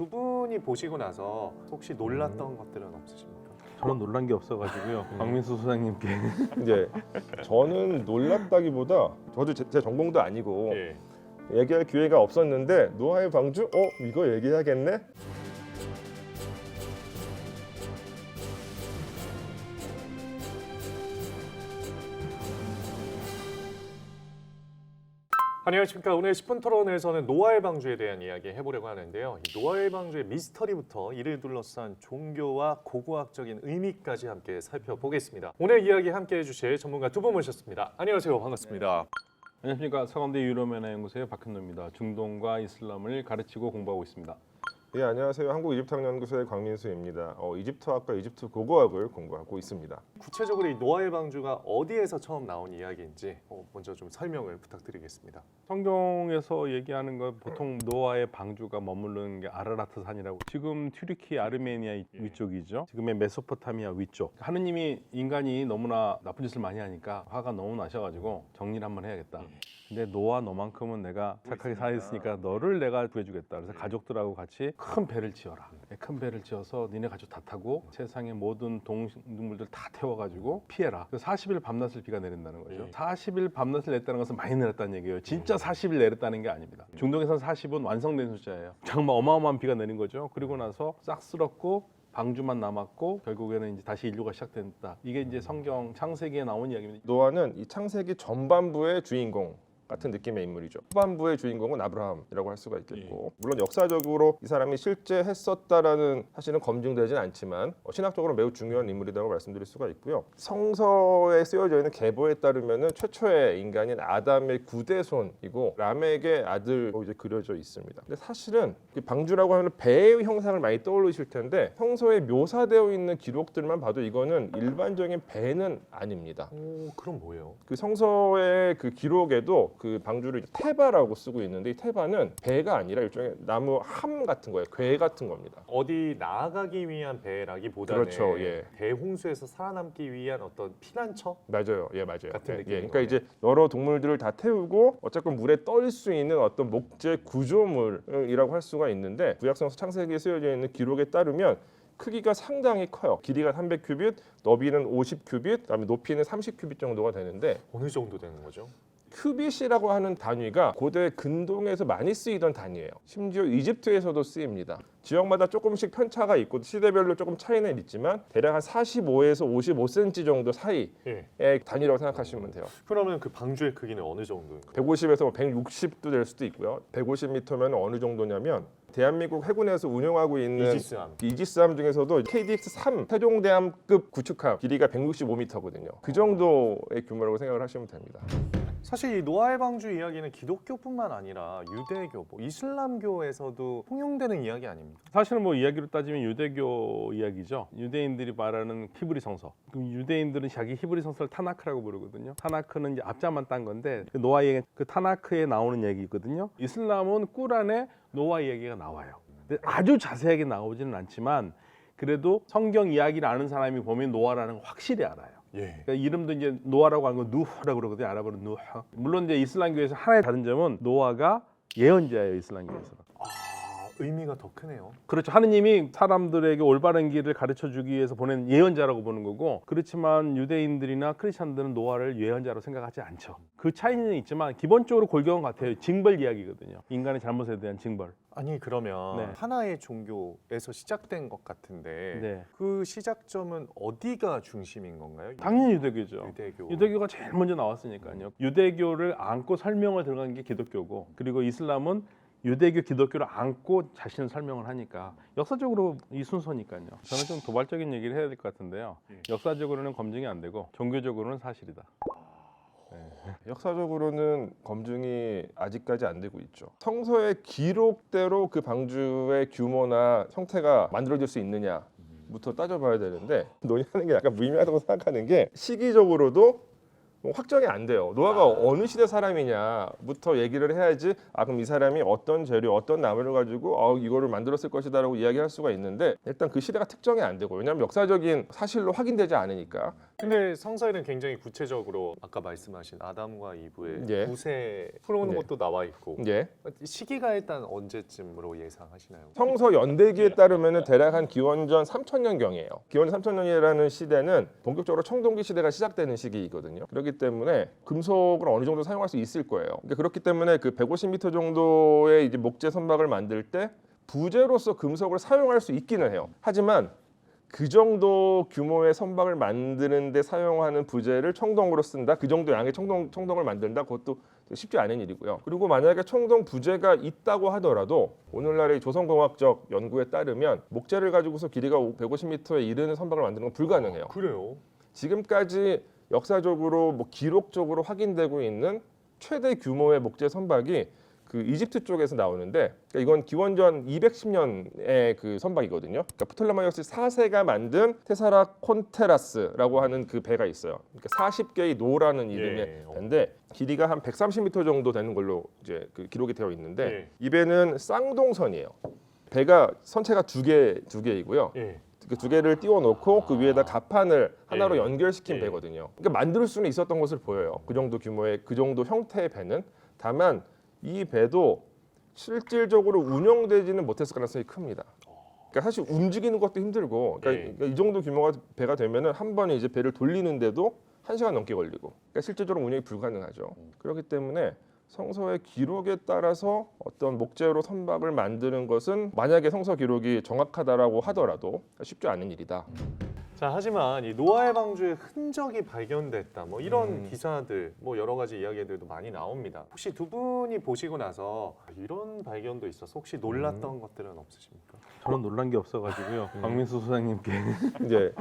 두 분이 보시고 나서 혹시 놀랐던 것들은 없으십니까? 저는 놀란 게 없어가지고요. 박민수 소장님께 이제 저는 놀랍다기보다 저도 제 전공도 아니고 예. 얘기할 기회가 없었는데 노아의 방주? 이거 얘기해야겠네? 안녕하십니까. 오늘 10분 토론에서는 노아의 방주에 대한 이야기 해보려고 하는데요. 이 노아의 방주의 미스터리부터 이를 둘러싼 종교와 고고학적인 의미까지 함께 살펴보겠습니다. 오늘 이야기 함께 해주실 전문가 두 분 모셨습니다. 안녕하세요. 반갑습니다. 안녕하십니까. 서강대 유럽연화연구소의 박현도입니다. 중동과 이슬람을 가르치고 공부하고 있습니다. 예, 안녕하세요. 한국이집트학연구소의 광민수입니다. 이집트학과 이집트 고고학을 공부하고 있습니다. 구체적으로 이 노아의 방주가 어디에서 처음 나온 이야기인지 먼저 좀 설명을 부탁드리겠습니다. 성경에서 얘기하는 건 보통 노아의 방주가 머무르는 게 아라라트 산이라고, 지금 튀르키 아르메니아 위쪽이죠. 지금의 메소포타미아 위쪽. 하느님이 인간이 너무나 나쁜 짓을 많이 하니까 화가 너무 나셔가지고 정리를 한번 해야겠다. 근데 노아 너만큼은 내가 착하게 살았으니까 너를 내가 구해주겠다. 그래서 가족들하고 같이 큰 배를 지어라. 큰 배를 지어서 니네 가족 다 타고 세상의 모든 동물들 다 태워가지고 피해라. 40일 밤낮을 비가 내린다는 거죠. 40일 밤낮을 냈다는 것은 많이 내렸다는 얘기예요. 진짜 40일 내렸다는 게 아닙니다. 중동에서는 40은 완성된 숫자예요. 정말 어마어마한 비가 내린 거죠. 그리고 나서 싹쓸었고 방주만 남았고 결국에는 이제 다시 인류가 시작된다. 이게 이제 성경 창세기에 나온 이야기입니다. 노아는 이 창세기 전반부의 주인공 같은 느낌의 인물이죠. 후반부의 주인공은 아브라함이라고 할 수가 있겠고, 물론 역사적으로 이 사람이 실제 했었다라는 사실은 검증되진 않지만 신학적으로 매우 중요한 인물이라고 말씀드릴 수가 있고요. 성서에 쓰여져 있는 계보에 따르면은 최초의 인간인 아담의 구대손이고 라멕의 아들로 이제 그려져 있습니다. 근데 사실은 방주라고 하면 배의 형상을 많이 떠올리실 텐데 성서에 묘사되어 있는 기록들만 봐도 이거는 일반적인 배는 아닙니다. 그럼 뭐예요? 그 성서의 그 기록에도 그 방주를 테바라고 쓰고 있는데, 이 테바는 배가 아니라 일종의 나무 함 같은 거예요. 궤 같은 겁니다. 어디 나아가기 위한 배라기보다는 그렇죠, 예. 대홍수에서 살아남기 위한 어떤 피난처? 맞아요. 예, 맞아요. 같은 예, 느낌인 그러니까 거네요. 이제 여러 동물들을 다 태우고 어쨌건 물에 떨 수 있는 어떤 목재 구조물이라고 할 수가 있는데, 구약성서 창세기에 쓰여져 있는 기록에 따르면 크기가 상당히 커요. 길이가 300규빗, 너비는 50규빗, 그다음에 높이는 30규빗 정도가 되는데, 어느 정도 되는 거죠? 큐빗이라고 하는 단위가 고대 근동에서 많이 쓰이던 단위예요. 심지어 이집트에서도 쓰입니다. 지역마다 조금씩 편차가 있고 시대별로 조금 차이는 있지만 대략 한 45에서 55cm 정도 사이의 단위라고 생각하시면 돼요. 그러면 그 방주의 크기는 어느 정도인 거예요? 150에서 160도 될 수도 있고요. 150m면 어느 정도냐면 대한민국 해군에서 운영하고 있는 이지스함 중에서도 KDX-3 세종대함급 구축함 길이가 165m거든요. 그 정도의 규모라고 생각을 하시면 됩니다. 사실 이 노아의 방주 이야기는 기독교뿐만 아니라 유대교, 이슬람교에서도 통용되는 이야기 아닙니까? 사실은 뭐 이야기로 따지면 유대교 이야기죠. 유대인들이 말하는 히브리 성서. 그럼 유대인들은 자기 히브리 성서를 타나크라고 부르거든요. 타나크는 이제 앞자만 딴 건데 노아의 그 타나크에 나오는 얘기거든요. 이슬람은 꾸란에 노아 이야기가 나와요. 근데 아주 자세하게 나오지는 않지만 그래도 성경 이야기를 아는 사람이 보면 노아라는 걸 확실히 알아요. 그러니까 이름도 이제 노아라고 하는 건 누흐라고 그러거든요. 아랍어로 누흐. 물론 이제 이슬람교에서 하나의 다른 점은 노아가 예언자예요. 이슬람교에서. 의미가 더 크네요. 그렇죠. 하느님이 사람들에게 올바른 길을 가르쳐주기 위해서 보낸 예언자라고 보는 거고, 그렇지만 유대인들이나 크리스찬들은 노아를 예언자로 생각하지 않죠. 그 차이는 있지만 기본적으로 골격은 같아요. 징벌 이야기거든요. 인간의 잘못에 대한 징벌. 아니 그러면 하나의 종교에서 시작된 것 같은데 그 시작점은 어디가 중심인 건가요? 당연히 유대교죠. 유대교가 제일 먼저 나왔으니까요. 유대교를 안고 설명을 들어간 게 기독교고, 그리고 이슬람은 유대교, 기독교를 안고 자신을 설명을 하니까 역사적으로 이 순서니까요. 저는 좀 도발적인 얘기를 해야 될 것 같은데요. 역사적으로는 검증이 안 되고 종교적으로는 사실이다. 역사적으로는 검증이 아직까지 안 되고 있죠. 성서의 기록대로 그 방주의 규모나 형태가 만들어질 수 있느냐부터 따져봐야 되는데, 논의하는 게 약간 무의미하다고 생각하는 게 시기적으로도 확정이 안 돼요. 노아가 어느 시대 사람이냐부터 얘기를 해야지 그럼 이 사람이 어떤 재료, 어떤 나무를 가지고 이거를 만들었을 것이다 라고 이야기할 수가 있는데, 일단 그 시대가 특정이 안 되고, 왜냐하면 역사적인 사실로 확인되지 않으니까 근데 성서에는 굉장히 구체적으로 아까 말씀하신 아담과 이브의 예. 구세 풀어오는 예. 것도 나와 있고 예. 시기가 일단 언제쯤으로 예상하시나요? 성서 연대기에 따르면은 대략 한 기원전 3000년 경이에요. 기원전 3000년이라는 시대는 본격적으로 청동기 시대가 시작되는 시기이거든요. 그렇기 때문에 금속을 어느 정도 사용할 수 있을 거예요. 그러니까 그렇기 때문에 그 150m 정도의 이제 목재 선박을 만들 때 부재로서 금속을 사용할 수 있기는 해요. 하지만 그 정도 규모의 선박을 만드는데 사용하는 부재를 청동으로 쓴다. 그 정도 양의 청동을 만든다. 그것도 쉽지 않은 일이고요. 그리고 만약에 청동 부재가 있다고 하더라도 오늘날의 조선공학적 연구에 따르면 목재를 가지고서 길이가 150m에 이르는 선박을 만드는 건 불가능해요. 그래요? 지금까지 역사적으로 뭐 기록적으로 확인되고 있는 최대 규모의 목재 선박이 그 이집트 쪽에서 나오는데 그러니까 이건 기원전 210년의 그 선박이거든요. 그러니까 프톨레마이오스 4세가 만든 테사라 콘테라스라고 하는 그 배가 있어요. 그러니까 40개의 노라는 이름의 예. 배인데 길이가 한 130m 정도 되는 걸로 이제 그 기록이 되어 있는데 예. 이 배는 쌍동선이에요. 배가 선체가 두 개이고요. 예. 그 두 개를 띄워놓고 그 위에다 갑판을 하나로 예. 연결시킨 예. 배거든요. 그러니까 만들 수는 있었던 것을 보여요. 그 정도 규모의 그 정도 형태의 배는. 다만 이 배도 실질적으로 운영되지는 못했을 가능성이 큽니다. 그러니까 사실 움직이는 것도 힘들고, 그러니까 이 정도 규모가 배가 되면은 한 번에 이제 배를 돌리는데도 1시간 넘게 걸리고, 그러니까 실질적으로 운영이 불가능하죠. 그렇기 때문에 성서의 기록에 따라서 어떤 목재로 선박을 만드는 것은 만약에 성서 기록이 정확하다라고 하더라도 쉽지 않은 일이다. 자, 하지만 이 노아의 방주의 흔적이 발견됐다. 뭐 이런 기사들, 뭐 여러 가지 이야기들도 많이 나옵니다. 혹시 두 분이 보시고 나서 이런 발견도 있어서 혹시 놀랐던 것들은 없으십니까? 저는 놀란 게 없어가지고요. 박민수 소장님께 이제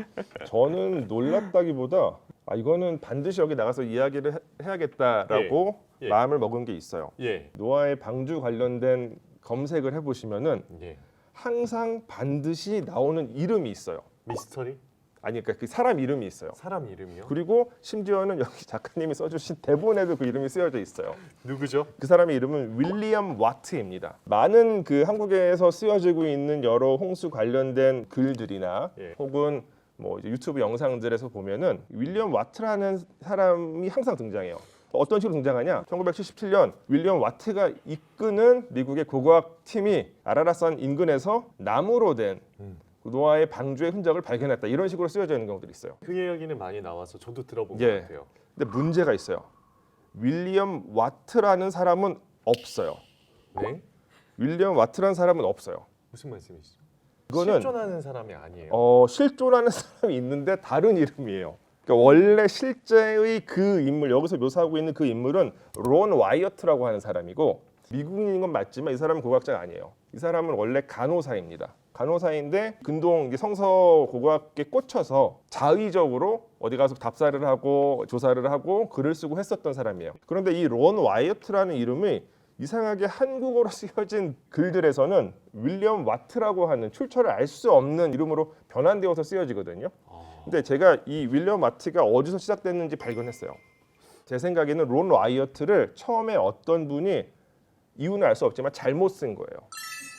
저는 놀랐다기보다 이거는 반드시 여기 나가서 이야기를 해야겠다라고 예. 마음을 먹은 게 있어요. 예. 노아의 방주 관련된 검색을 해보시면은 예. 항상 반드시 나오는 이름이 있어요. 미스터리? 아니 그러니까 그 사람 이름이 있어요. 사람 이름이요? 그리고 심지어는 여기 작가님이 써주신 대본에도 그 이름이 쓰여져 있어요. 누구죠? 그 사람의 이름은 윌리엄 와트입니다. 많은 그 한국에서 쓰여지고 있는 여러 홍수 관련된 글들이나 예. 혹은 뭐 이제 유튜브 영상들에서 보면은 윌리엄 와트라는 사람이 항상 등장해요. 어떤 식으로 등장하냐? 1977년 윌리엄 와트가 이끄는 미국의 고고학 팀이 아라라산 인근에서 나무로 된 노아의 방주의 흔적을 발견했다. 이런 식으로 쓰여져 있는 경우들이 있어요. 그 이야기는 많이 나와서 저도 들어본 예. 것 같아요. 근데 문제가 있어요. 윌리엄 와트라는 사람은 없어요. 네? 윌리엄 와트라는 사람은 없어요. 무슨 말씀이시죠? 이거는 실존하는 사람이 아니에요. 실존하는 사람이 있는데 다른 이름이에요. 그러니까 원래 실제의 그 인물, 여기서 묘사하고 있는 그 인물은 론 와이어트라고 하는 사람이고 미국인인 건 맞지만 이 사람은 고고학자가 아니에요. 이 사람은 원래 간호사입니다. 간호사인데 근동 성서 고고학에 꽂혀서 자의적으로 어디 가서 답사를 하고 조사를 하고 글을 쓰고 했었던 사람이에요. 그런데 이 론 와이어트라는 이름이 이상하게 한국어로 쓰여진 글들에서는 윌리엄 와트라고 하는 출처를 알 수 없는 이름으로 변환되어서 쓰여지거든요. 근데 제가 이 윌리엄 와트가 어디서 시작됐는지 발견했어요. 제 생각에는 론 와이어트를 처음에 어떤 분이 이유는 알 수 없지만 잘못 쓴 거예요.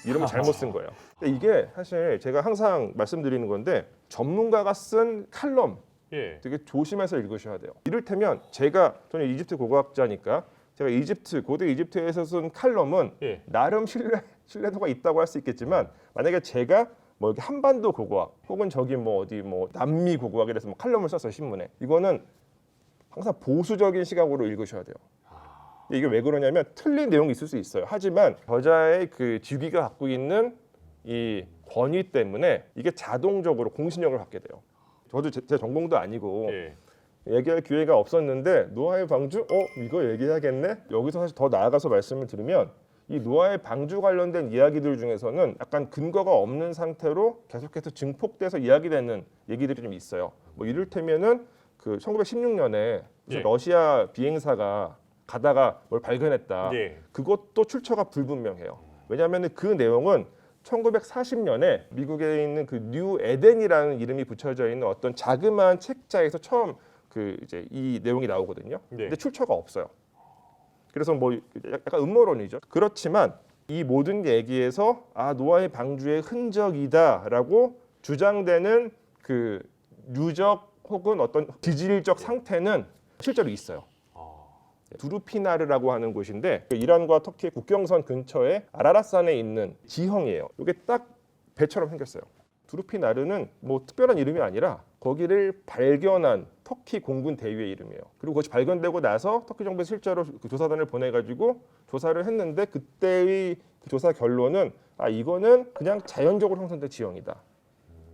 이름을 잘못 쓴 거예요. 근데 이게 사실 제가 항상 말씀드리는 건데 전문가가 쓴 칼럼 예. 되게 조심해서 읽으셔야 돼요. 이를테면 저는 이집트 고고학자니까 제가 고대 이집트에서 쓴 칼럼은 예. 나름 신뢰도가 있다고 할 수 있겠지만 만약에 제가 뭐 여기 한반도 고고학 혹은 저기 뭐 어디 뭐 남미 고고학에 대해서 뭐 칼럼을 썼어요 신문에 이거는 항상 보수적인 시각으로 읽으셔야 돼요. 이게 왜 그러냐면 틀린 내용이 있을 수 있어요. 하지만 저자의 그 직위가 갖고 있는 이 권위 때문에 이게 자동적으로 공신력을 갖게 돼요. 저도 제 전공도 아니고 예. 얘기할 기회가 없었는데 노아의 방주 이거 얘기해야겠네. 여기서 사실 더 나아가서 말씀을 드리면 이 노아의 방주 관련된 이야기들 중에서는 약간 근거가 없는 상태로 계속해서 증폭돼서 이야기되는 얘기들이 좀 있어요. 뭐 이를테면은 그 1916년에 예. 러시아 비행사가 가다가 뭘 발견했다. 예. 그것도 출처가 불분명해요. 왜냐하면 그 내용은 1940년에 미국에 있는 그 뉴 에덴이라는 이름이 붙여져 있는 어떤 자그마한 책자에서 처음 그 이제 이 내용이 나오거든요. 네. 근데 출처가 없어요. 그래서 뭐 약간 음모론이죠. 그렇지만 이 모든 얘기에서 노아의 방주의 흔적이다라고 주장되는 그 유적 혹은 어떤 기질적 상태는 실제로 있어요. 두루피나르라고 하는 곳인데 이란과 터키의 국경선 근처에 아라랏산에 있는 지형이에요. 이게 딱 배처럼 생겼어요. 두루피나르는 뭐 특별한 이름이 아니라 거기를 발견한 터키 공군 대위의 이름이에요. 그리고 그것이 발견되고 나서 터키 정부에서 실제로 그 조사단을 보내가지고 조사를 했는데 그때의 그 조사 결론은 이거는 그냥 자연적으로 형성된 지형이다.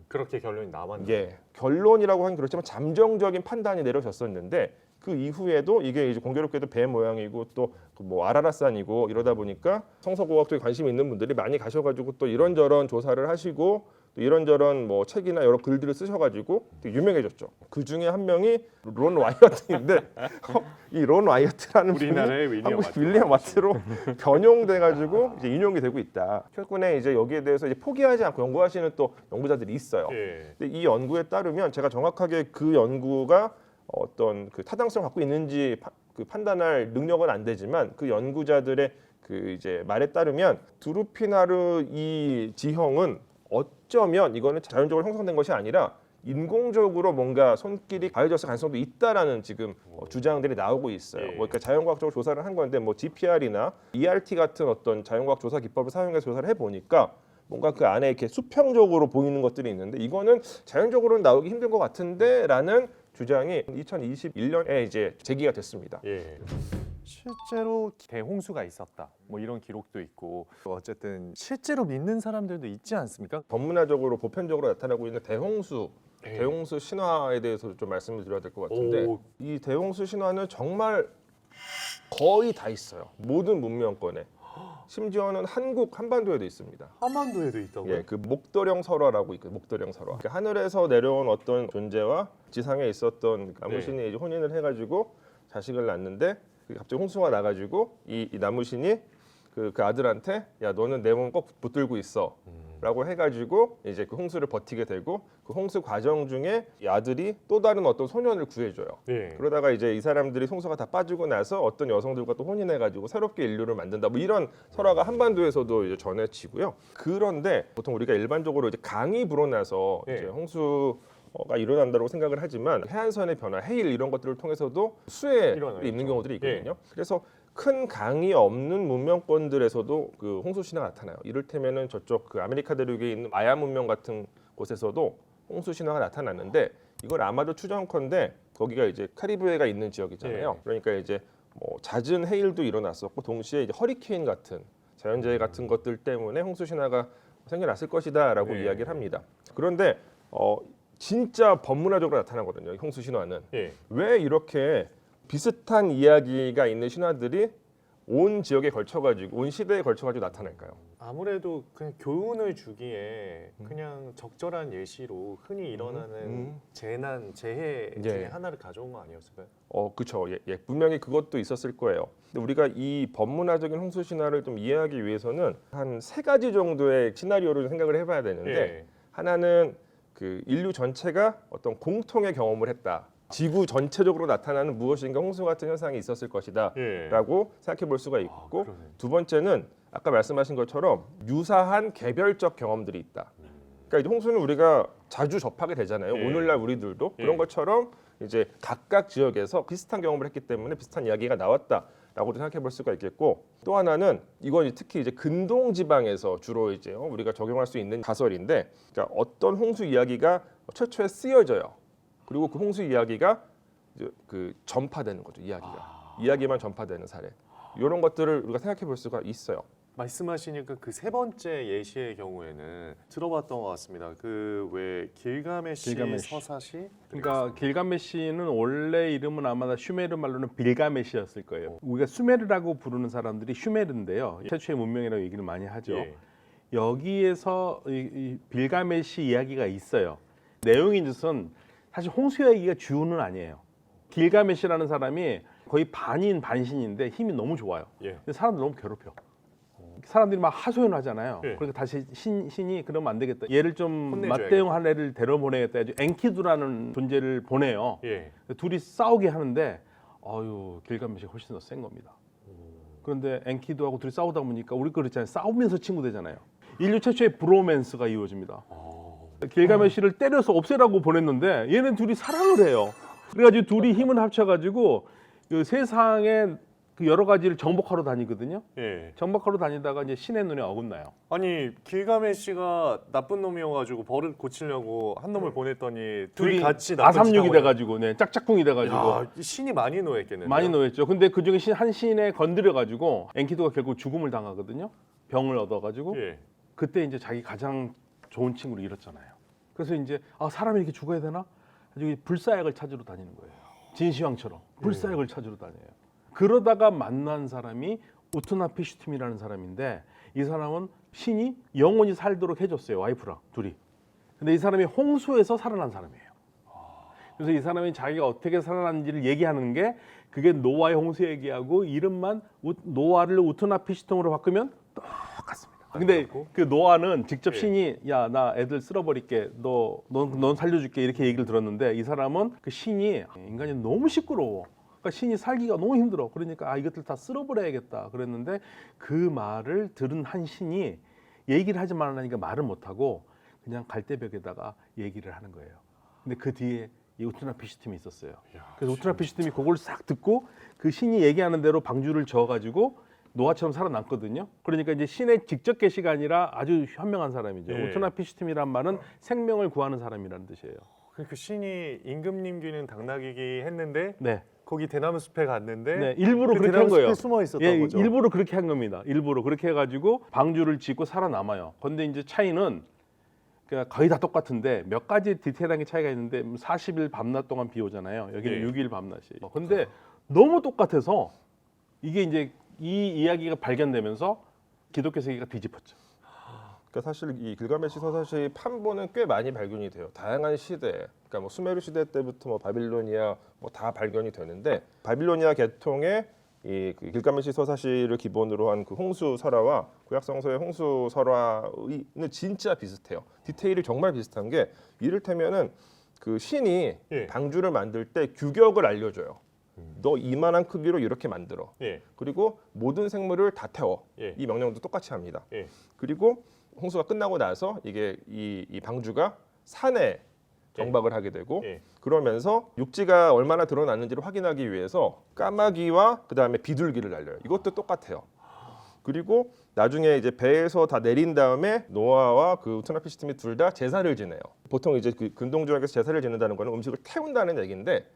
그렇게 결론이 나왔네요. 예, 결론이라고 하긴 그렇지만 잠정적인 판단이 내려졌었는데 그 이후에도 이게 이제 공교롭게도 배 모양이고 또 뭐 아라랏산이고 이러다 보니까 성서고학 쪽에 관심 있는 분들이 많이 가셔가지고 또 이런저런 조사를 하시고 또 이런저런 뭐 책이나 여러 글들을 쓰셔가지고 되게 유명해졌죠. 그 중에 한 명이 론 와이어트인데 이 론 와이어트라는 우리나라의 분이 윌리엄 한국 와트. 윌리엄 와트로 변용돼가지고 이제 인용이 되고 있다. 최근에 이제 여기에 대해서 이제 포기하지 않고 연구하시는 또 연구자들이 있어요. 예. 근데 이 연구에 따르면 제가 정확하게 그 연구가 어떤 그 타당성을 갖고 있는지 그 판단할 능력은 안 되지만 그 연구자들의 그 이제 말에 따르면 두루피나르 이 지형은 어쩌면 이거는 자연적으로 형성된 것이 아니라 인공적으로 뭔가 손길이 가해졌을 가능성도 있다라는 지금 주장들이 나오고 있어요. 예. 뭐 그러니까 자연과학적으로 조사를 한 건데 뭐 GPR이나 ERT 같은 어떤 자연과학 조사 기법을 사용해서 조사를 해보니까 뭔가 그 안에 이렇게 수평적으로 보이는 것들이 있는데 이거는 자연적으로는 나오기 힘든 것 같은데라는 주장이 2021년에 이제 제기가 됐습니다. 예. 실제로 대홍수가 있었다. 뭐 이런 기록도 있고 어쨌든 실제로 믿는 사람들도 있지 않습니까? 전문화적으로 보편적으로 나타나고 있는 대홍수 예. 대홍수 신화에 대해서 좀 말씀을 드려야 될 것 같은데 오. 이 대홍수 신화는 정말 거의 다 있어요. 모든 문명권에. 심지어는 한국 한반도에도 있습니다. 한반도에도 있다고요? 예, 그 목도령 설화라고 있고 목도령 설화. 그 하늘에서 내려온 어떤 존재와 지상에 있었던 나무신이 이제 혼인을 해가지고 자식을 낳는데 갑자기 홍수가 나가지고 이 나무신이 그 아들한테 야 너는 내 몸 꼭 붙들고 있어. 라고 해가지고 이제 그 홍수를 버티게 되고 그 홍수 과정 중에 이 아들이 또 다른 어떤 소년을 구해줘요. 예. 그러다가 이제 이 사람들이 홍수가 다 빠지고 나서 어떤 여성들과 또 혼인해가지고 새롭게 인류를 만든다. 뭐 이런 설화가 한반도에서도 이제 전해지고요. 그런데 보통 우리가 일반적으로 이제 강이 불어나서 예. 이제 홍수가 일어난다고 생각을 하지만 해안선의 변화, 해일 이런 것들을 통해서도 수해 일어나겠죠. 있는 경우들이 있거든요. 그래서 큰 강이 없는 문명권들에서도 그 홍수 신화가 나타나요. 이를테면은 저쪽 그 아메리카 대륙에 있는 마야 문명 같은 곳에서도 홍수 신화가 나타났는데 이걸 아마도 추정컨대 거기가 이제 카리브해가 있는 지역이잖아요. 예. 그러니까 이제 뭐 잦은 해일도 일어났었고 동시에 이제 허리케인 같은 자연재해 같은 것들 때문에 홍수 신화가 생겨났을 것이다라고 예. 이야기를 합니다. 그런데 진짜 법문화적으로 나타나거든요. 이 홍수 신화는 예. 왜 이렇게 비슷한 이야기가 있는 신화들이 온 지역에 걸쳐가지고 온 시대에 걸쳐가지고 나타날까요? 아무래도 그냥 교훈을 주기에 그냥 적절한 예시로 흔히 일어나는 재난, 재해 예. 중에 하나를 가져온 거 아니었을까요? 그렇죠. 예, 분명히 그것도 있었을 거예요. 근데 우리가 이 법문화적인 홍수 신화를 좀 이해하기 위해서는 한 3가지 정도의 시나리오를 생각을 해봐야 되는데 예. 하나는 그 인류 전체가 어떤 공통의 경험을 했다. 지구 전체적으로 나타나는 무엇인가 홍수 같은 현상이 있었을 것이다 예. 라고 생각해 볼 수가 있고 그러네. 두 번째는 아까 말씀하신 것처럼 유사한 개별적 경험들이 있다. 그러니까 이제 홍수는 우리가 자주 접하게 되잖아요. 예. 오늘날 우리들도 예. 그런 것처럼 이제 각각 지역에서 비슷한 경험을 했기 때문에 비슷한 이야기가 나왔다라고도 생각해 볼 수가 있겠고 또 하나는 이건 특히 이제 근동 지방에서 주로 이제 우리가 적용할 수 있는 가설인데 그러니까 어떤 홍수 이야기가 최초에 쓰여져요. 그리고 그 홍수 이야기가 이제 그 전파되는 거죠. 이야기만 전파되는 사례. 이런 것들을 우리가 생각해 볼 수가 있어요. 말씀하시니까 그 3번째 예시의 경우에는 들어봤던 것 같습니다. 그 왜 길가메시 서사시? 그러니까 길가메시는 원래 이름은 아마 슈메르 말로는 빌가메시였을 거예요. 우리가 수메르라고 부르는 사람들이 슈메르인데요. 최초의 문명이라고 얘기를 많이 하죠. 예. 여기에서 이 빌가메시 이야기가 있어요. 내용이 무슨 사실 홍수 이야기가 주는 아니에요. 길가메시라는 사람이 거의 반인 반신인데 힘이 너무 좋아요. 예. 근데 사람들 너무 괴롭혀. 사람들이 막 하소연을 하잖아요. 예. 그러니까 다시 신이 그러면 안 되겠다. 얘를 좀 혼내줘야겠다. 맞대응한 애를 데려보내겠다. 해서 엔키두라는 존재를 보내요. 예. 둘이 싸우게 하는데 길가메시가 훨씬 더 센 겁니다. 그런데 엔키두하고 둘이 싸우다 보니까 우리 그렇잖아요. 싸우면서 친구 되잖아요. 인류 최초의 브로맨스가 이루어집니다. 길가메시를 때려서 없애라고 보냈는데 얘는 둘이 사랑을 해요. 그래가지고 둘이 힘을 합쳐가지고 그 세상에 그 여러 가지를 정복하러 다니거든요. 예. 정복하러 다니다가 이제 신의 눈에 어긋나요. 아니 길가메시가 나쁜 놈이어가지고 벌을 고치려고 한 놈을 보냈더니 둘이 같이 나쁜 짓 아삼육이 하고 돼가지고, 네, 짝짝꿍이 돼가지고 야, 신이 많이 노했겠는데. 많이 놓였죠. 근데 그 중에 한 신에 건드려가지고 엔키두가 결국 죽음을 당하거든요. 병을 얻어가지고 예. 그때 이제 자기 가장 좋은 친구를 잃었잖아요. 그래서 이제 사람이 이렇게 죽어야 되나? 아주 불사약을 찾으러 다니는 거예요. 진시황처럼 불사약을 찾으러 다녀요. 그러다가 만난 사람이 우트나피슈팀이라는 사람인데 이 사람은 신이 영원히 살도록 해줬어요. 와이프랑 둘이. 근데 이 사람이 홍수에서 살아난 사람이에요. 그래서 이 사람이 자기가 어떻게 살아났는지를 얘기하는 게 그게 노아의 홍수 얘기하고 이름만 노아를 우트나피슈팀으로 바꾸면 똑같습니다. 근데 그 노아는 직접 예. 신이 야 나 애들 쓸어버릴게 넌 살려줄게 이렇게 얘기를 들었는데 이 사람은 그 신이 인간이 너무 시끄러워. 그러니까 신이 살기가 너무 힘들어. 그러니까 이것들 다 쓸어버려야겠다 그랬는데 그 말을 들은 한 신이 얘기를 하지 말라니까 말을 못하고 그냥 갈대벽에다가 얘기를 하는 거예요. 근데 그 뒤에 이 우트나피슈팀이 있었어요. 그래서 우트나피슈팀이 그걸 싹 듣고 그 신이 얘기하는 대로 방주를 저어가지고 노아처럼 살아남거든요. 그러니까 이제 신의 직접 계시가 아니라 아주 현명한 사람이죠. 예. 우트나피슈팀이란 말은 생명을 구하는 사람이라는 뜻이에요. 그 신이 임금님 귀는 당나귀기 했는데 네. 거기 대나무 숲에 갔는데 네, 일부러 그 그렇게 한 대나무 거예요. 숲에 숨어 있었던 예, 거죠. 일부러 그렇게 한 겁니다. 일부러 그렇게 해가지고 방주를 짓고 살아남아요. 근데 이제 차이는 그러니까 거의 다 똑같은데 몇 가지 디테일한 게 차이가 있는데 40일 밤낮 동안 비 오잖아요. 여기는 예. 6일 밤낮이에요. 근데 너무 똑같아서 이게 이제 이 이야기가 발견되면서 기독교 세계가 뒤집혔죠. 그러니까 사실 이 길가메시 서사시 판본은 꽤 많이 발견이 돼요. 다양한 시대, 그러니까 뭐 수메르 시대 때부터 뭐 바빌로니아 뭐 다 발견이 되는데 바빌로니아 계통의 이 그 길가메시 서사시를 기본으로 한 그 홍수 설화와 구약성서의 홍수 설화는 진짜 비슷해요. 디테일이 정말 비슷한 게 이를테면은 그 신이 예. 방주를 만들 때 규격을 알려줘요. 너 이만한 크기로 이렇게 만들어. 예. 그리고 모든 생물을 다 태워. 예. 이 명령도 똑같이 합니다. 예. 그리고 홍수가 끝나고 나서 이게 이 방주가 산에 정박을 하게 되고 예. 그러면서 육지가 얼마나 드러났는지를 확인하기 위해서 까마귀와 그다음에 비둘기를 날려요. 이것도 똑같아요. 그리고 나중에 이제 배에서 다 내린 다음에 노아와 그 우트나피슈팀이 둘 다 제사를 지내요. 보통 이제 그 근동지역에서 제사를 지낸다는 거는 음식을 태운다는 얘기인데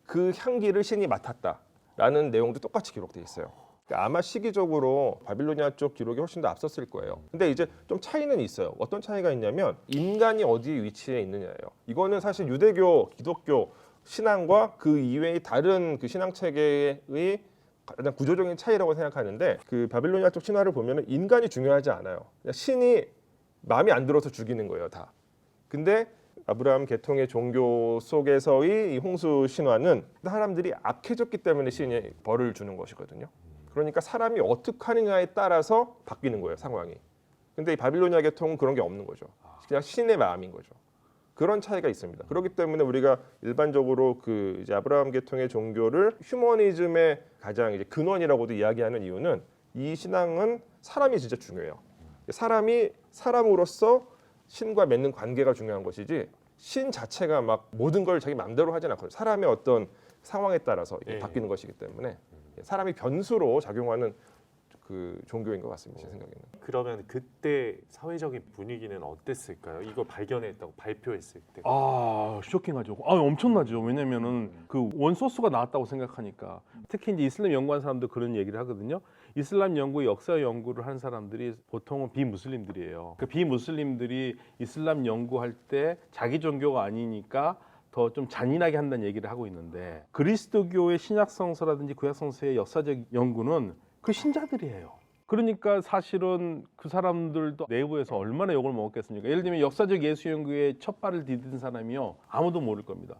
그 향기를 신이 맡았다라는 내용도 똑같이 기록돼 있어요. 그러니까 아마 시기적으로 바빌로니아 쪽 기록이 훨씬 더 앞섰을 거예요. 근데 이제 좀 차이는 있어요. 어떤 차이가 있냐면 인간이 어디에 위치해 있느냐예요. 이거는 사실 유대교, 기독교 신앙과 그 이외의 다른 그 신앙 체계의 가장 구조적인 차이라고 생각하는데 그 바빌로니아 쪽 신화를 보면은 인간이 중요하지 않아요. 그냥 신이 마음에 안 들어서 죽이는 거예요, 다. 근데 아브라함 계통의 종교 속에서의 이 홍수 신화는 사람들이 악해졌기 때문에 신이 벌을 주는 것이거든요. 그러니까 사람이 어떻게 하느냐에 따라서 바뀌는 거예요, 상황이. 근데 이 바빌로니아 계통은 그런 게 없는 거죠. 그냥 신의 마음인 거죠. 그런 차이가 있습니다. 그렇기 때문에 우리가 일반적으로 그 이제 아브라함 계통의 종교를 휴머니즘의 가장 이제 근원이라고도 이야기하는 이유는 이 신앙은 사람이 진짜 중요해요. 사람이 사람으로서 신과 맺는 관계가 중요한 것이지 신 자체가 막 모든 걸 자기 마음대로 하진 않거든요. 사람의 어떤 상황에 따라서 이게 예. 바뀌는 것이기 때문에 사람이 변수로 작용하는 그 종교인 것 같습니다. 제 생각에는. 그러면 그때 사회적인 분위기는 어땠을까요? 이걸 발견했다고 발표했을 때. 쇼킹하죠. 엄청나죠. 왜냐면은 그 원소스가 나왔다고 생각하니까. 특히 이제 이슬람 연구한 사람도 그런 얘기를 하거든요. 이슬람 연구, 역사 연구를 한 사람들이 보통은 비무슬림들이에요. 그 비무슬림들이 이슬람 연구할 때 자기 종교가 아니니까 더 좀 잔인하게 한다는 얘기를 하고 있는데 그리스도교의 신약성서라든지 구약성서의 역사적 연구는 그 신자들이에요. 그러니까 사실은 그 사람들도 내부에서 얼마나 욕을 먹었겠습니까? 예를 들면 역사적 예수 연구에 첫 발을 디딘 사람이요 아무도 모를 겁니다.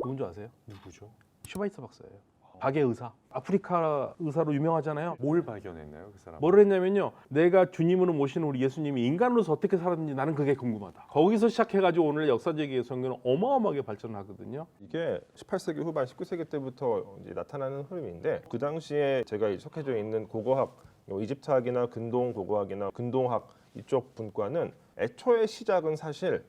누군 줄 아세요? 누구죠? 슈바이처 박사예요. 박의 의사. 아프리카 의사로 유명하잖아요. 뭘 발견했나요, 그 사람? 뭐를 했냐면요. 내가 주님으로 모시는 우리 예수님이 인간으로서 어떻게 살았는지 나는 그게 궁금하다. 거기서 시작해가지고 오늘 역사적 예수 연구는 어마어마하게 발전하거든요. 이게 18세기 후반, 19세기 때부터 이제 나타나는 흐름인데 그 당시에 제가 속해져 있는 고고학, 이집트학이나 근동 고고학이나 근동학 이쪽 분과는 애초에 시작은 사실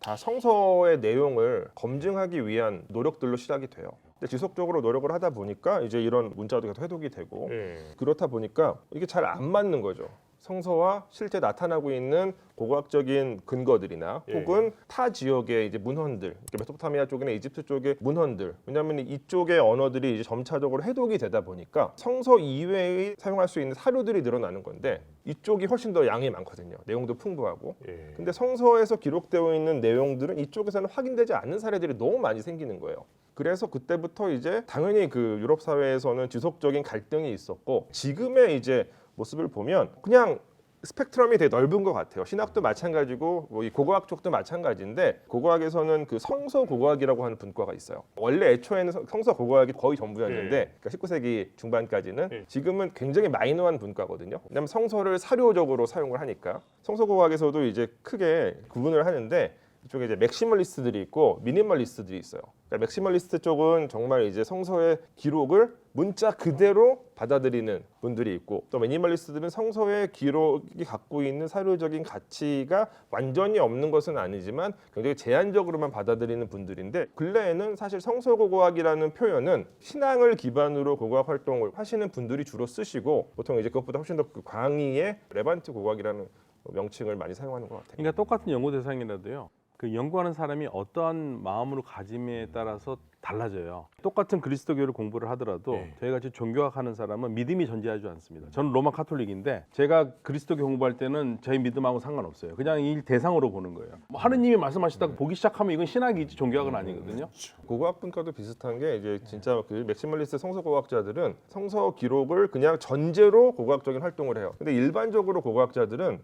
다 성서의 내용을 검증하기 위한 노력들로 시작이 돼요. 근데 지속적으로 노력을 하다 보니까 이제 이런 문자도 계속 해독이 되고 예. 그렇다 보니까 이게 잘 안 맞는 거죠. 성서와 실제 나타나고 있는 고고학적인 근거들이나 예. 혹은 타 지역의 이제 문헌들, 그러니까 메소포타미아 쪽이나 이집트 쪽의 문헌들, 왜냐하면 이쪽의 언어들이 이제 점차적으로 해독이 되다 보니까 성서 이외의 사용할 수 있는 사료들이 늘어나는 건데 이쪽이 훨씬 더 양이 많거든요. 내용도 풍부하고. 예. 근데 성서에서 기록되어 있는 내용들은 이쪽에서는 확인되지 않는 사례들이 너무 많이 생기는 거예요. 그래서 그때부터 이제 당연히 그 유럽 사회에서는 지속적인 갈등이 있었고 지금의 이제 모습을 보면 그냥 스펙트럼이 되게 넓은 것 같아요. 신학도 마찬가지고 뭐 이 고고학 쪽도 마찬가지인데 고고학에서는 그 성서 고고학이라고 하는 분과가 있어요. 원래 애초에는 성서 고고학이 거의 전부였는데 그러니까 19세기 중반까지는 예. 지금은 굉장히 마이너한 분과거든요. 왜냐하면 성서를 사료적으로 사용을 하니까 성서 고고학에서도 이제 크게 구분을 하는데 이쪽에 이제 맥시멀리스트들이 있고 미니멀리스트들이 있어요. 그러니까 맥시멀리스트 쪽은 정말 이제 성서의 기록을 문자 그대로 받아들이는 분들이 있고 또 미니멀리스트들은 성서의 기록이 갖고 있는 사료적인 가치가 완전히 없는 것은 아니지만 굉장히 제한적으로만 받아들이는 분들인데 근래에는 사실 성서고고학이라는 표현은 신앙을 기반으로 고고학 활동을 하시는 분들이 주로 쓰시고 보통 이제 그것보다 훨씬 더 그 광의의 레반트 고고학이라는 명칭을 많이 사용하는 것 같아요. 그러니까 똑같은 연구 대상이라도요. 그 연구하는 사람이 어떠한 마음으로 가짐에 따라서 달라져요. 똑같은 그리스도교를 공부를 하더라도 네. 저희 같이 종교학 하는 사람은 믿음이 존재하지 않습니다. 저는 로마 카톨릭인데 제가 그리스도교 공부할 때는 저희 믿음하고 상관없어요. 그냥 이 대상으로 보는 거예요. 뭐 하느님이 말씀하시다가 보기 시작하면 이건 신학이지 종교학은 아니거든요. 고고학 분과도 비슷한 게 이제 진짜 그 맥시멀리스트 성서고고학자들은 성서 기록을 그냥 전제로 고고학적인 활동을 해요. 근데 일반적으로 고고학자들은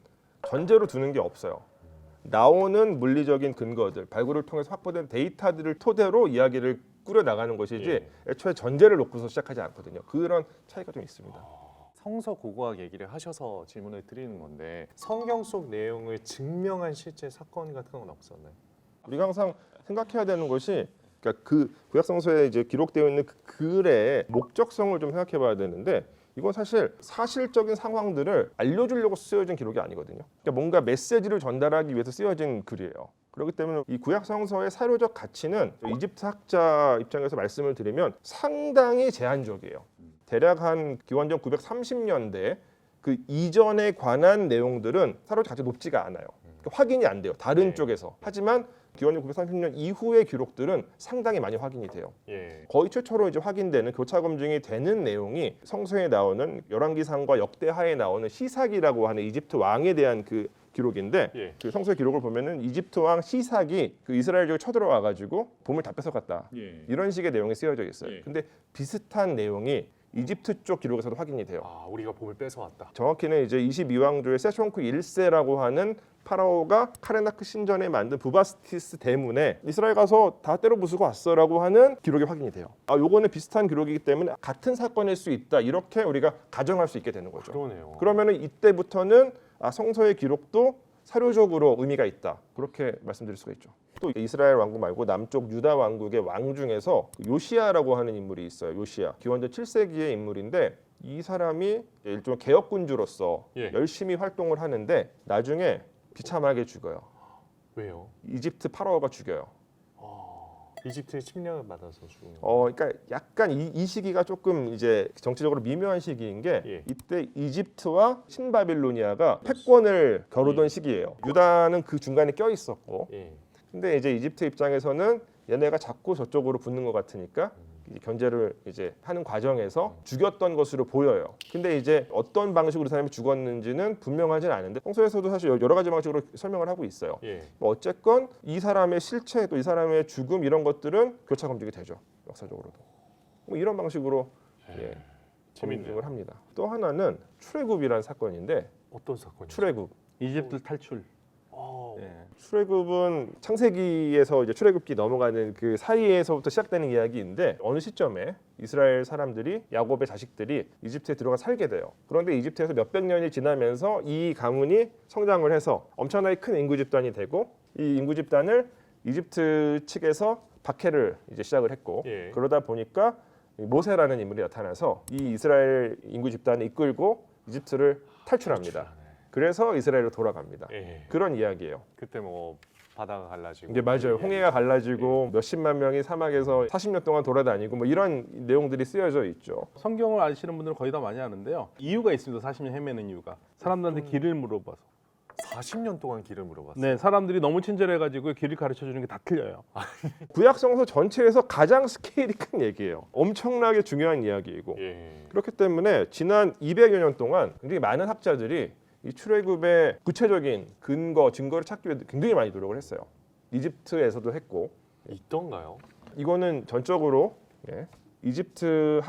전제로 두는 게 없어요. 나오는 물리적인 근거들, 발굴을 통해서 확보된 데이터들을 토대로 이야기를 꾸려 나가는 것이지 예. 애초에 전제를 놓고서 시작하지 않거든요. 그런 차이가 좀 있습니다. 성서 고고학 얘기를 하셔서 질문을 드리는 건데 성경 속 내용을 증명한 실제 사건 같은 건 없었나요? 우리가 항상 생각해야 되는 것이 그러니까 그 구약 성서에 이제 기록되어 있는 그 글의 목적성을 좀 생각해 봐야 되는데 이건 사실 사실적인 상황들을 알려주려고 쓰여진 기록이 아니거든요. 그러니까 뭔가 메시지를 전달하기 위해서 쓰여진 글이에요. 그렇기 때문에 이 구약 성서의 사료적 가치는 이집트 학자 입장에서 말씀을 드리면 상당히 제한적이에요. 대략 한 기원전 930년대 그 이전에 관한 내용들은 사료적 가치가 높지가 않아요. 그러니까 확인이 안 돼요. 다른 네. 쪽에서. 하지만 기원전 930년 이후의 기록들은 상당히 많이 확인이 돼요. 예. 거의 최초로 이제 확인되는 교차 검증이 되는 내용이 성서에 나오는 열왕기상과 역대하에 나오는 시삭이라고 하는 이집트 왕에 대한 그 기록인데 예. 그 성서의 기록을 보면은 이집트 왕 시삭이 그 이스라엘 지역에 쳐들어와 가지고 보물 다 뺏어갔다. 예. 이런 식의 내용이 쓰여져 있어요. 예. 근데 비슷한 내용이 이집트 쪽 기록에서도 확인이 돼요. 아, 우리가 봄을 뺏어왔다. 정확히는 이제 22왕조의 세숑크 1세라고 하는 파라오가 카레나크 신전에 만든 부바스티스 대문에 이스라엘 가서 다 때려 부수고 왔어라고 하는 기록이 확인이 돼요. 아, 요거는 비슷한 기록이기 때문에 같은 사건일 수 있다. 이렇게 우리가 가정할 수 있게 되는 거죠. 그러네요. 그러면은 이때부터는 성서의 기록도 사료적으로 의미가 있다. 그렇게 말씀드릴 수가 있죠. 또 이스라엘 왕국 말고 남쪽 유다 왕국의 왕 중에서 요시야라고 하는 인물이 있어요. 요시야. 기원전 7세기의 인물인데 이 사람이 일종의 개혁군주로서 예. 열심히 활동을 하는데 나중에 비참하게 죽어요. 왜요? 이집트 파라오가 죽여요. 이집트의 침략을 받아서 죽은 거. 그러니까 약간 이 시기가 조금 이제 정치적으로 미묘한 시기인 게 예. 이때 이집트와 신바빌로니아가 패권을 겨루던 시기예요. 유다는 그 중간에 껴 있었고, 예. 근데 이제 이집트 입장에서는 얘네가 자꾸 저쪽으로 붙는 것 같으니까 이제 견제를 이제 하는 과정에서 죽였던 것으로 보여요. 근데 이제 어떤 방식으로 이 사람이 죽었는지는 분명하진 않은데 성서에서도 사실 여러 가지 방식으로 설명을 하고 있어요. 예. 뭐 어쨌건 이 사람의 실체 또 이 사람의 죽음 이런 것들은 교차 검증이 되죠. 역사적으로도. 뭐 이런 방식으로 예. 검증을 합니다. 또 하나는 출애굽이라는 사건인데 어떤 사건이요? 출애굽. 이집트 탈출. 예. 출애굽은 창세기에서 이제 출애굽기 넘어가는 그 사이에서부터 시작되는 이야기인데 어느 시점에 이스라엘 사람들이 야곱의 자식들이 이집트에 들어가 살게 돼요. 그런데 이집트에서 몇백 년이 지나면서 이 가문이 성장을 해서 엄청나게 큰 인구 집단이 되고 이 인구 집단을 이집트 측에서 박해를 이제 시작을 했고 예. 그러다 보니까 모세라는 인물이 나타나서 이 이스라엘 인구 집단을 이끌고 이집트를 탈출합니다. 그래서 이스라엘로 돌아갑니다. 예. 그런 이야기예요. 그때 뭐 바다가 갈라지고. 이게 맞아요. 홍해가 갈라지고 몇십만 명이 사막에서 40년 동안 돌아다니고 뭐 이런 내용들이 쓰여져 있죠. 성경을 아시는 분들은 거의 다 많이 아는데요. 이유가 있습니다. 40년 헤매는 이유가. 사람들한테 길을 물어봐서. 40년 동안 길을 물어봤어요. 네, 사람들이 너무 친절해가지고 길을 가르쳐 주는 게 다 틀려요. 구약성서 전체에서 가장 스케일이 큰 얘기예요. 엄청나게 중요한 이야기이고 예. 그렇기 때문에 지난 200여 년 동안 굉장히 많은 학자들이 이 출애굽의 구체적인 증거를 찾기 위해 굉장히 많이 노력을 했어요. 이집트에서도 했고 있던가요? 이거는 전적으로 이집트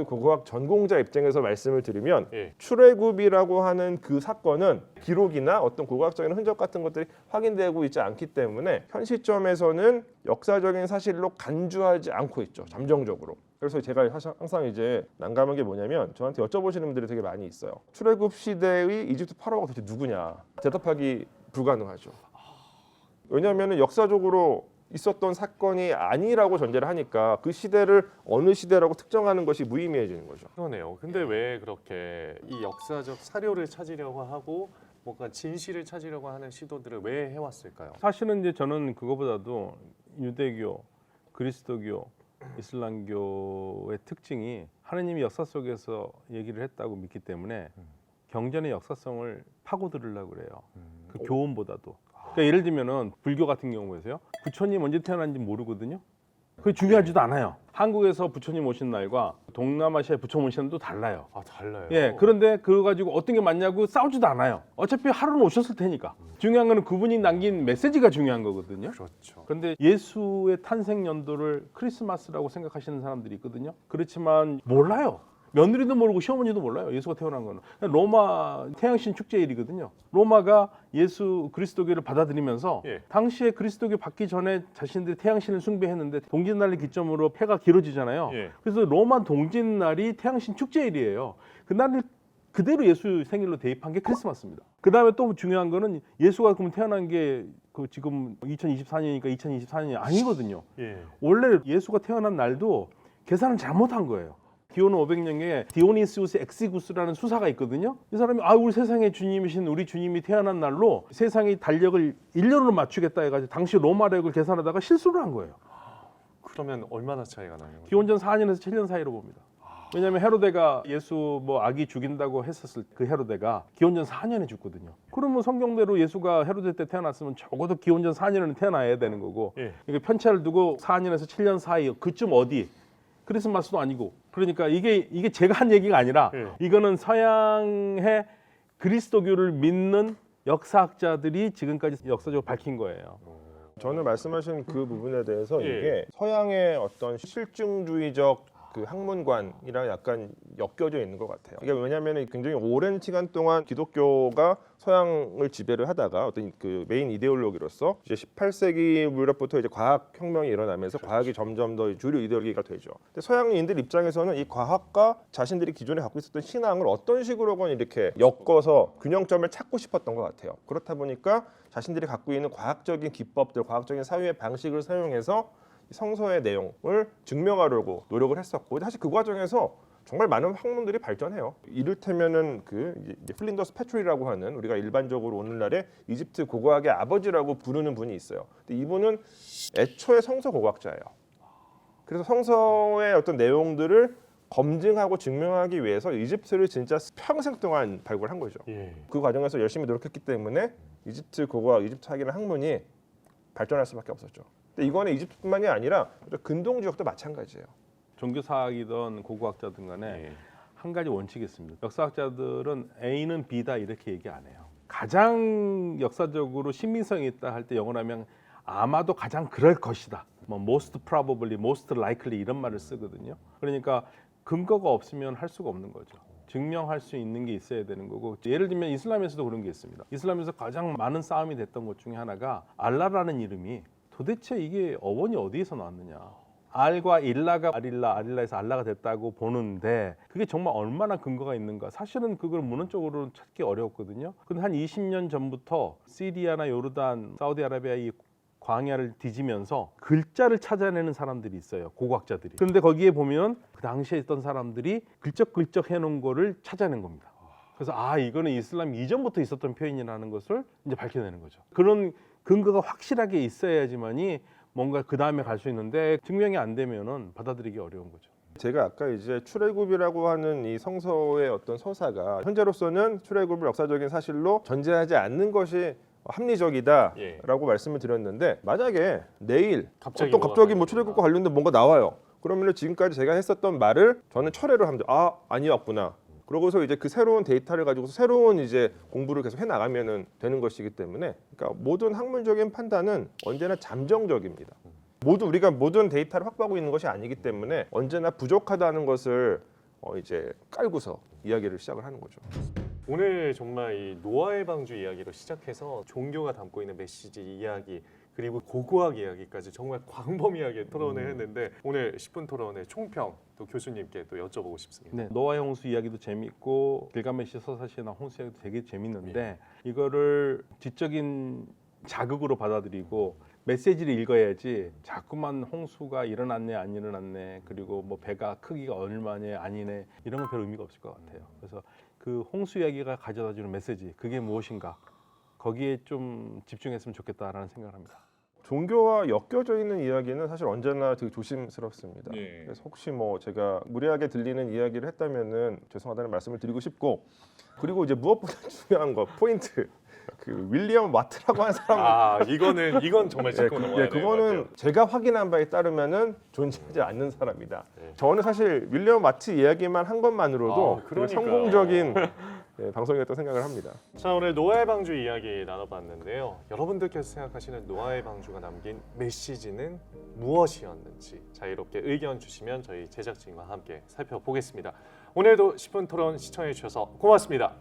고고학 전공자 입장에서 말씀을 드리면 예. 출애굽이라고 하는 그 사건은 기록이나 어떤 고고학적인 흔적 같은 것들이 확인되고 있지 않기 때문에 현 시점에서는 역사적인 사실로 간주하지 않고 있죠. 잠정적으로. 그래서 제가 항상 이제 난감한 게 뭐냐면 저한테 여쭤보시는 분들이 되게 많이 있어요. 출애굽 시대의 이집트 파라오가 도대체 누구냐? 대답하기 불가능하죠. 왜냐하면 역사적으로 있었던 사건이 아니라고 전제를 하니까 그 시대를 어느 시대라고 특정하는 것이 무의미해지는 거죠. 그러네요. 근데 왜 그렇게 이 역사적 사료를 찾으려고 하고 뭔가 진실을 찾으려고 하는 시도들을 왜 해왔을까요? 사실은 이제 저는 그거보다도 유대교, 그리스도교, 이슬람교의 특징이 하느님이 역사 속에서 얘기를 했다고 믿기 때문에 경전의 역사성을 파고들으려고 그래요. 그 교훈보다도. 그러니까 예를 들면은 불교 같은 경우 보세요. 부처님 언제 태어난지 모르거든요. 그게 중요하지도 않아요. 한국에서 부처님 오신 날과 동남아시아의 부처님 오신 날도 달라요. 아 달라요. 예, 그런데 그거 가지고 어떤 게 맞냐고 싸우지도 않아요. 어차피 하루는 오셨을 테니까. 중요한 거는 그분이 남긴 메시지가 중요한 거거든요. 그렇죠. 그런데 예수의 탄생 연도를 크리스마스라고 생각하시는 사람들이 있거든요. 그렇지만 몰라요. 며느리도 모르고 시어머니도 몰라요. 예수가 태어난 거는. 로마 태양신 축제일이거든요. 로마가 예수 그리스도교를 받아들이면서 예. 당시에 그리스도교 받기 전에 자신들이 태양신을 숭배했는데 동짓날을 기점으로 폐가 길어지잖아요. 예. 그래서 로마 동짓날이 태양신 축제일이에요. 그날을 그대로 예수 생일로 대입한 게 크리스마스입니다. 그 다음에 또 중요한 거는 예수가 그럼 태어난 게 그 지금 2024년이니까 2024년이 아니거든요. 예. 원래 예수가 태어난 날도 계산을 잘못한 거예요. 기원은 500년에 디오니시우스 엑시구스라는 수사가 있거든요. 이 사람이 우리 세상의 주님이신 우리 주님이 태어난 날로 세상의 달력을 1년으로 맞추겠다 해가지고 당시 로마력을 계산하다가 실수를 한 거예요. 그러면 얼마나 차이가 나는 거죠? 기원전 4년에서 7년 사이로 봅니다. 왜냐하면 헤로데가 예수 아기 죽인다고 했었을 그 헤로데가 기원전 4년에 죽거든요. 그러면 성경대로 예수가 헤로데 때 태어났으면 적어도 기원전 4년에는 태어나야 되는 거고 예. 이게 편차를 두고 4년에서 7년 사이 그쯤 어디 크리스마스도 아니고 그러니까 이게 제가 한 얘기가 아니라 예. 이거는 서양의 그리스도교를 믿는 역사학자들이 지금까지 역사적으로 밝힌 거예요. 저는 말씀하신 그 부분에 대해서 예. 이게 서양의 어떤 실증주의적 그 학문관이랑 약간 엮여져 있는 것 같아요. 이게 왜냐하면 굉장히 오랜 시간 동안 기독교가 서양을 지배를 하다가 어떤 그 메인 이데올로기로서 이제 18세기 무렵부터 이제 과학 혁명이 일어나면서 과학이 점점 더 주류 이데올로기가 되죠. 근데 서양인들 입장에서는 이 과학과 자신들이 기존에 갖고 있었던 신앙을 어떤 식으로건 이렇게 엮어서 균형점을 찾고 싶었던 것 같아요. 그렇다 보니까 자신들이 갖고 있는 과학적인 기법들, 과학적인 사유의 방식을 사용해서 성서의 내용을 증명하려고 노력을 했었고 사실 그 과정에서 정말 많은 학문들이 발전해요. 이를테면은 이제 플린더스 패트리라고 하는 우리가 일반적으로 오늘날의 이집트 고고학의 아버지라고 부르는 분이 있어요. 근데 이분은 애초에 성서 고고학자예요. 그래서 성서의 어떤 내용들을 검증하고 증명하기 위해서 이집트를 진짜 평생 동안 발굴한 거죠. 예. 그 과정에서 열심히 노력했기 때문에 이집트 고고학, 이집트 학이라는 학문이 발전할 수밖에 없었죠. 근데 이거는 이집트뿐만이 아니라 근동 지역도 마찬가지예요. 종교사학이든 고고학자든 간에 예. 한 가지 원칙이 있습니다. 역사학자들은 A는 B다 이렇게 얘기 안 해요. 가장 역사적으로 신빙성이 있다 할 때 영어로 하면 아마도 가장 그럴 것이다. most probably, most likely 이런 말을 쓰거든요. 그러니까 근거가 없으면 할 수가 없는 거죠. 증명할 수 있는 게 있어야 되는 거고 예를 들면 이슬람에서도 그런 게 있습니다. 이슬람에서 가장 많은 싸움이 됐던 것 중에 하나가 알라라는 이름이 도대체 이게 어원이 어디에서 나왔느냐. 알과 일라가 아릴라, 아릴라에서 알라가 됐다고 보는데 그게 정말 얼마나 근거가 있는가. 사실은 그걸 문헌적으로 찾기 어려웠거든요. 근데 한 20년 전부터 시리아나 요르단, 사우디아라비아 이 광야를 뒤지면서 글자를 찾아내는 사람들이 있어요. 고고학자들이. 그런데 거기에 보면 그 당시에 있던 사람들이 글쩍글쩍 해놓은 거를 찾아낸 겁니다. 그래서 이거는 이슬람 이전부터 있었던 표현이라는 것을 이제 밝혀내는 거죠. 그런 근거가 확실하게 있어야지만이 뭔가 그 다음에 갈 수 있는데 증명이 안 되면은 받아들이기 어려운 거죠. 제가 아까 이제 출애굽이라고 하는 이 성서의 어떤 서사가 현재로서는 출애굽을 역사적인 사실로 전제하지 않는 것이 합리적이다라고 예. 말씀을 드렸는데 만약에 내일 갑자기 갑자기 뭐 뭐가 출애굽과 관련된 뭔가 나와요. 그러면 지금까지 제가 했었던 말을 저는 철회를 합니다. 아니었구나. 그러고서 이제 그 새로운 데이터를 가지고서 새로운 이제 공부를 계속 해 나가면은 되는 것이기 때문에 그러니까 모든 학문적인 판단은 언제나 잠정적입니다. 우리가 모든 데이터를 확보하고 있는 것이 아니기 때문에 언제나 부족하다는 것을 이제 깔고서 이야기를 시작을 하는 거죠. 오늘 정말 이 노아의 방주 이야기로 시작해서 종교가 담고 있는 메시지 이야기 그리고 고고학 이야기까지 정말 광범위하게 토론을 했는데 오늘 10분 토론의 총평 또 교수님께 또 여쭤보고 싶습니다. 네, 노아의 홍수 이야기도 재밌고 길가메시 서사시나 홍수 이야기도 되게 재밌는데 이거를 지적인 자극으로 받아들이고 메시지를 읽어야지 자꾸만 홍수가 일어났네 안 일어났네 그리고 뭐 배가 크기가 얼마냐 아니네 이런 건 별 의미가 없을 것 같아요. 그래서 그 홍수 이야기가 가져다주는 메시지 그게 무엇인가 거기에 좀 집중했으면 좋겠다라는 생각을 합니다. 종교와 엮여져 있는 이야기는 사실 언제나 되게 조심스럽습니다. 예. 그래서 혹시 뭐 제가 무례하게 들리는 이야기를 했다면은 죄송하다는 말씀을 드리고 싶고 그리고 이제 무엇보다 중요한 거 포인트 그 윌리엄 와트라고 하는 사람 이건 정말 짚고 넘어가야 돼요. 그거는 맞아요. 제가 확인한 바에 따르면은 존재하지 않는 사람이다. 네. 저는 사실 윌리엄 와트 이야기만 한 것만으로도 되게 그러니까요. 성공적인 방송이었다고 생각을 합니다. 자, 오늘 노아의 방주 이야기 나눠봤는데요. 여러분들께서 생각하시는 노아의 방주가 남긴 메시지는 무엇이었는지 자유롭게 의견 주시면 저희 제작진과 함께 살펴보겠습니다. 오늘도 10분 토론 시청해 주셔서 고맙습니다.